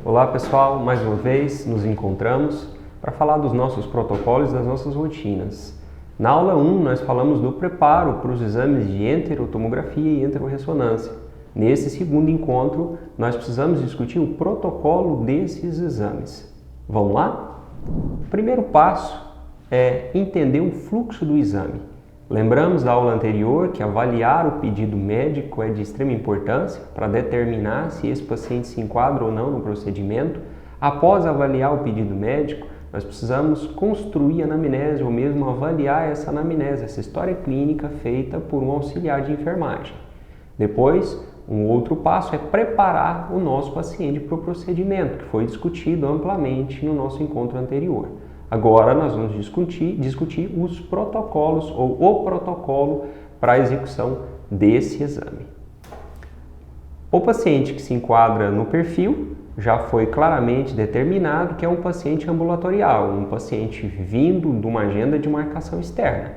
Olá pessoal, mais uma vez nos encontramos para falar dos nossos protocolos e das nossas rotinas. Na aula 1 nós falamos do preparo para os exames de enterotomografia e enterorressonância. Nesse segundo encontro nós precisamos discutir o protocolo desses exames. Vamos lá? O primeiro passo é entender o fluxo do exame. Lembramos da aula anterior que avaliar o pedido médico é de extrema importância para determinar se esse paciente se enquadra ou não no procedimento. Após avaliar o pedido médico, nós precisamos construir a anamnese ou mesmo avaliar essa anamnese, essa história clínica feita por um auxiliar de enfermagem. Depois, um outro passo é preparar o nosso paciente para o procedimento, que foi discutido amplamente no nosso encontro anterior. Agora nós vamos discutir os protocolos ou o protocolo para a execução desse exame. O paciente que se enquadra no perfil já foi claramente determinado que é um paciente ambulatorial, um paciente vindo de uma agenda de marcação externa.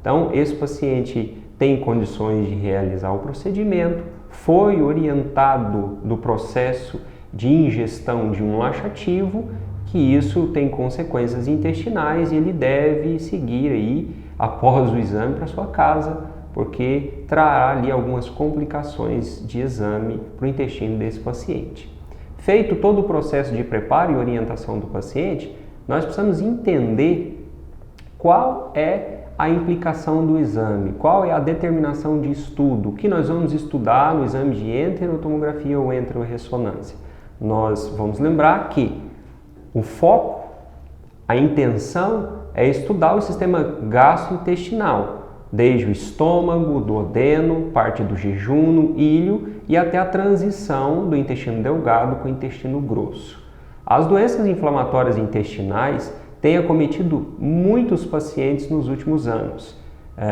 Então, esse paciente tem condições de realizar o procedimento, foi orientado do processo de ingestão de um laxativo, que isso tem consequências intestinais e ele deve seguir aí após o exame para sua casa, porque trará ali algumas complicações de exame para o intestino desse paciente. Feito todo o processo de preparo e orientação do paciente, nós precisamos entender qual é a implicação do exame, qual é a determinação de estudo, o que nós vamos estudar no exame de enterotomografia ou enterorressonância. Nós vamos lembrar que o foco, a intenção é estudar o sistema gastrointestinal, desde o estômago, duodeno, parte do jejum, ilho e até a transição do intestino delgado com o intestino grosso. As doenças inflamatórias intestinais têm acometido muitos pacientes nos últimos anos.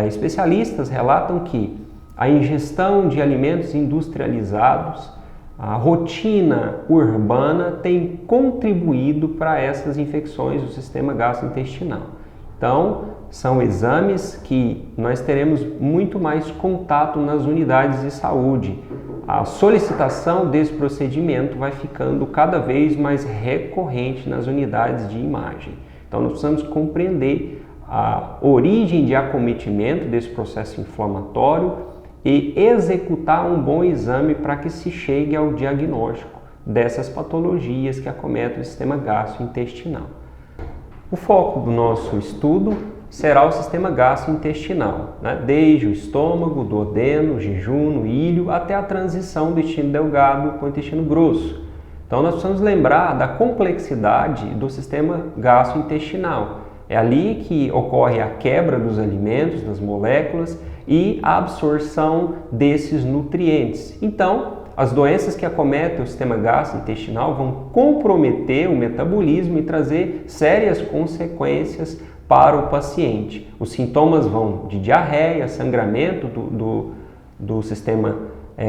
Especialistas relatam que a ingestão de alimentos industrializados, a rotina urbana tem contribuído para essas infecções do sistema gastrointestinal. Então, são exames que nós teremos muito mais contato nas unidades de saúde. A solicitação desse procedimento vai ficando cada vez mais recorrente nas unidades de imagem. Então, nós precisamos compreender a origem de acometimento desse processo inflamatório e executar um bom exame para que se chegue ao diagnóstico dessas patologias que acometem o sistema gastrointestinal. O foco do nosso estudo será o sistema gastrointestinal, desde o estômago, duodeno, jejum, ilho, até a transição do intestino delgado com o intestino grosso. Então nós precisamos lembrar da complexidade do sistema gastrointestinal. É ali que ocorre a quebra dos alimentos, das moléculas e a absorção desses nutrientes. Então, as doenças que acometem o sistema gastrointestinal vão comprometer o metabolismo e trazer sérias consequências para o paciente. Os sintomas vão de diarreia, sangramento do sistema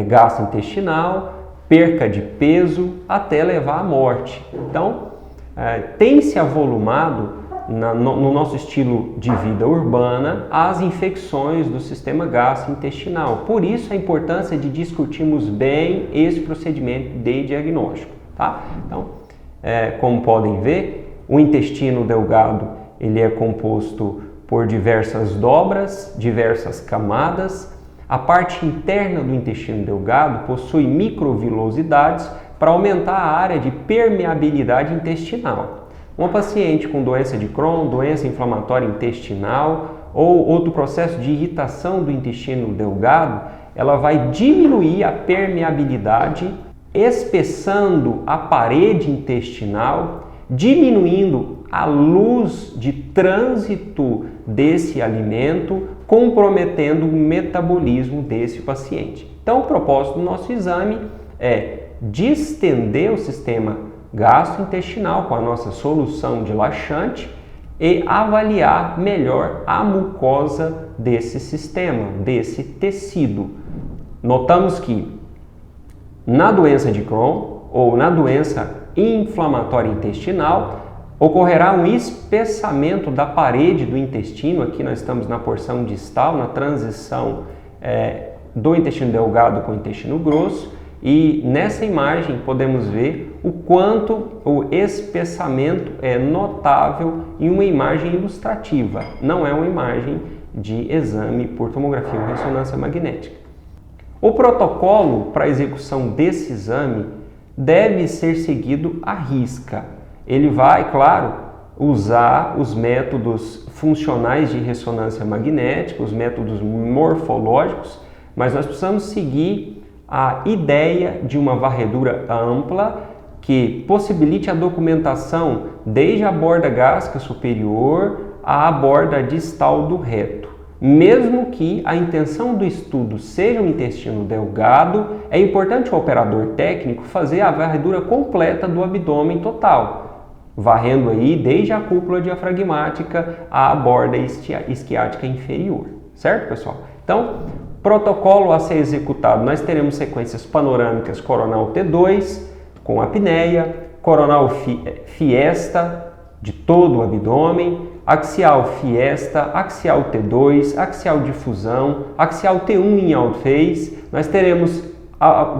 gastrointestinal, perca de peso, até levar à morte. Então, tem se avolumado no nosso estilo de vida urbana as infecções do sistema gastrointestinal. Por isso a importância de discutirmos bem esse procedimento de diagnóstico. Tá? Então, como podem ver, o intestino delgado ele é composto por diversas dobras, diversas camadas. A parte interna do intestino delgado possui microvilosidades para aumentar a área de permeabilidade intestinal. Uma paciente com doença de Crohn, doença inflamatória intestinal ou outro processo de irritação do intestino delgado, ela vai diminuir a permeabilidade, espessando a parede intestinal, diminuindo a luz de trânsito desse alimento, comprometendo o metabolismo desse paciente. Então, o propósito do nosso exame é distender o sistema gastrointestinal com a nossa solução de laxante e avaliar melhor a mucosa desse sistema, desse tecido. Notamos que na doença de Crohn ou na doença inflamatória intestinal ocorrerá um espessamento da parede do intestino. Aqui nós estamos na porção distal, na transição do intestino delgado com o intestino grosso, e nessa imagem podemos ver o quanto o espessamento é notável em uma imagem ilustrativa, não é uma imagem de exame por tomografia ou ressonância magnética. O protocolo para a execução desse exame deve ser seguido à risca. Ele vai, claro, usar os métodos funcionais de ressonância magnética, os métodos morfológicos, mas nós precisamos seguir a ideia de uma varredura ampla que possibilite a documentação desde a borda gástrica superior à borda distal do reto. Mesmo que a intenção do estudo seja um intestino delgado, é importante o operador técnico fazer a varredura completa do abdômen total, varrendo aí desde a cúpula diafragmática à borda isquiática inferior, certo, pessoal? Então, protocolo a ser executado, nós teremos sequências panorâmicas coronal T2, com apneia, coronal fiesta de todo o abdômen, axial fiesta, axial T2, axial difusão, axial T1 em outphase. Nós teremos a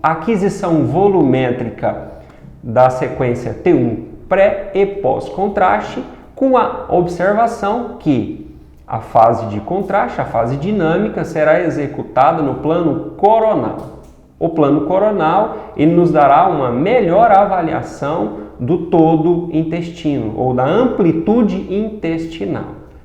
aquisição volumétrica da sequência T1 pré e pós-contraste, com a observação que a fase de contraste, a fase dinâmica, será executada no plano coronal. O plano coronal ele nos dará uma melhor avaliação do todo intestino ou da amplitude intestinal.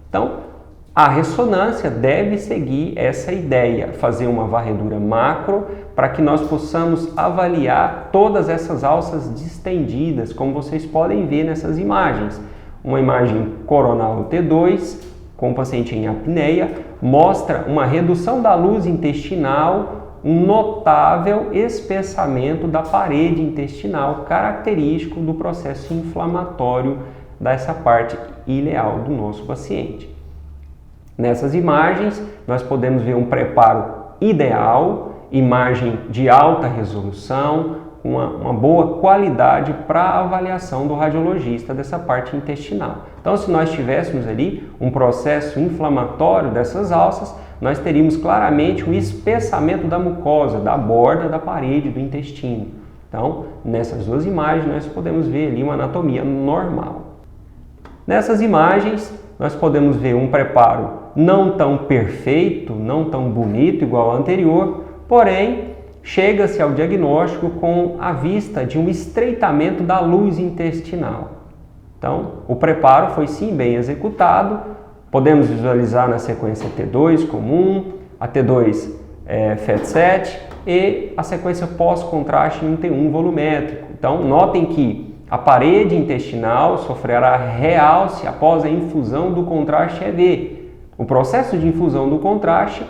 Então, a ressonância deve seguir essa ideia, fazer uma varredura macro para que nós possamos avaliar todas essas alças distendidas, como vocês podem ver nessas imagens. Uma imagem coronal T2 com o paciente em apneia mostra uma redução da luz intestinal, um notável espessamento da parede intestinal, característico do processo inflamatório dessa parte ileal do nosso paciente. Nessas imagens, nós podemos ver um preparo ideal, imagem de alta resolução, uma boa qualidade para a avaliação do radiologista dessa parte intestinal. Então, se nós tivéssemos ali um processo inflamatório dessas alças, nós teríamos claramente o espessamento da mucosa, da borda da parede do intestino. Então, nessas duas imagens, nós podemos ver ali uma anatomia normal. Nessas imagens, nós podemos ver um preparo não tão perfeito, não tão bonito igual ao anterior, porém, chega-se ao diagnóstico com a vista de um estreitamento da luz intestinal. Então, o preparo foi sim bem executado. Podemos visualizar na sequência T2 comum, a T2 FET7 e a sequência pós-contraste em um T1 volumétrico. Então, notem que a parede intestinal sofrerá realce após a infusão do contraste EV. O processo de infusão do contraste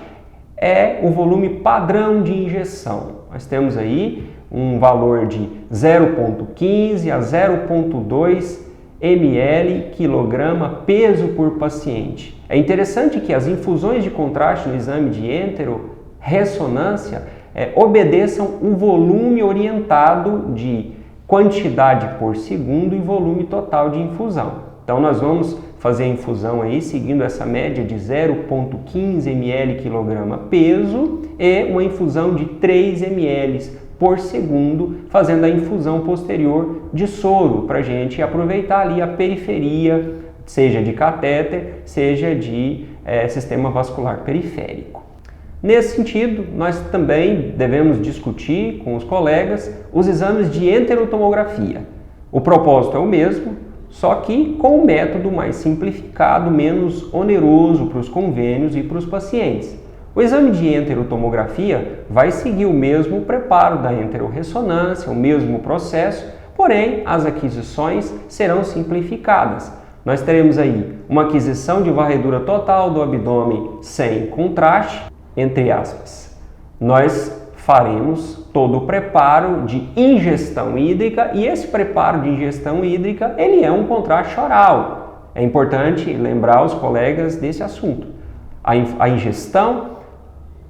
é o volume padrão de injeção. Nós temos aí um valor de 0,15 a 0,2 ml quilograma peso por paciente. É interessante que as infusões de contraste no exame de enteroressonância obedeçam o volume orientado de quantidade por segundo e volume total de infusão. Então nós vamos fazer a infusão aí seguindo essa média de 0,15 ml quilograma peso e uma infusão de 3 ml por segundo, fazendo a infusão posterior de soro para a gente aproveitar ali a periferia, seja de catéter, seja de sistema vascular periférico. Nesse sentido, nós também devemos discutir com os colegas os exames de enterotomografia. O propósito é o mesmo, só que com um método mais simplificado, menos oneroso para os convênios e para os pacientes. O exame de enterotomografia vai seguir o mesmo preparo da enteroressonância, o mesmo processo, porém as aquisições serão simplificadas. Nós teremos aí uma aquisição de varredura total do abdômen sem contraste, entre aspas. Nós faremos todo o preparo de ingestão hídrica e esse preparo de ingestão hídrica ele é um contraste oral. É importante lembrar os colegas desse assunto. A ingestão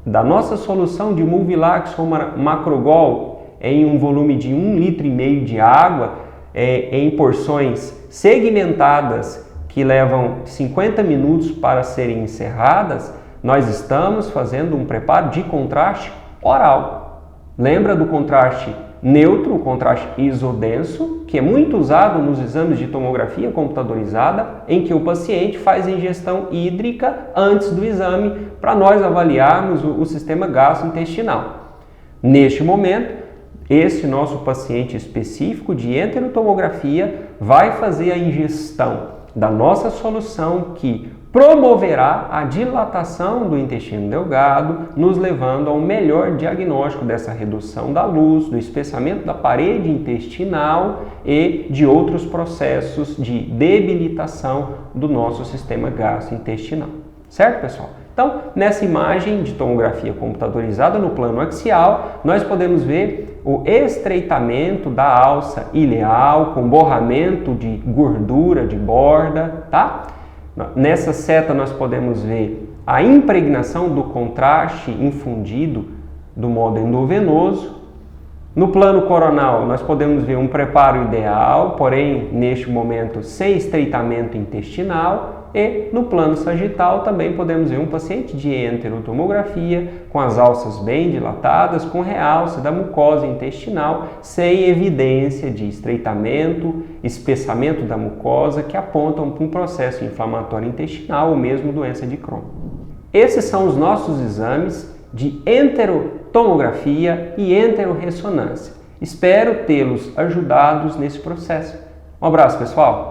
da nossa solução de Mulvilax ou Macrogol em um volume de 1,5 litro de água, em porções segmentadas que levam 50 minutos para serem encerradas, nós estamos fazendo um preparo de contraste oral. Lembra do contraste neutro, o contraste isodenso, que é muito usado nos exames de tomografia computadorizada, em que o paciente faz ingestão hídrica antes do exame para nós avaliarmos o sistema gastrointestinal. Neste momento, esse nosso paciente específico de enterotomografia vai fazer a ingestão da nossa solução que promoverá a dilatação do intestino delgado, nos levando a um melhor diagnóstico dessa redução da luz, do espessamento da parede intestinal e de outros processos de debilitação do nosso sistema gastrointestinal. Certo, pessoal? Então, nessa imagem de tomografia computadorizada no plano axial, nós podemos ver o estreitamento da alça ileal com borramento de gordura de borda, tá? Nessa seta nós podemos ver a impregnação do contraste infundido do modo endovenoso. No plano coronal nós podemos ver um preparo ideal, porém neste momento sem estreitamento intestinal. E no plano sagital também podemos ver um paciente de enterotomografia com as alças bem dilatadas, com realce da mucosa intestinal, sem evidência de estreitamento, espessamento da mucosa que apontam para um processo inflamatório intestinal ou mesmo doença de Crohn. Esses são os nossos exames de enterotomografia e enterorressonância. Espero tê-los ajudados nesse processo. Um abraço, pessoal!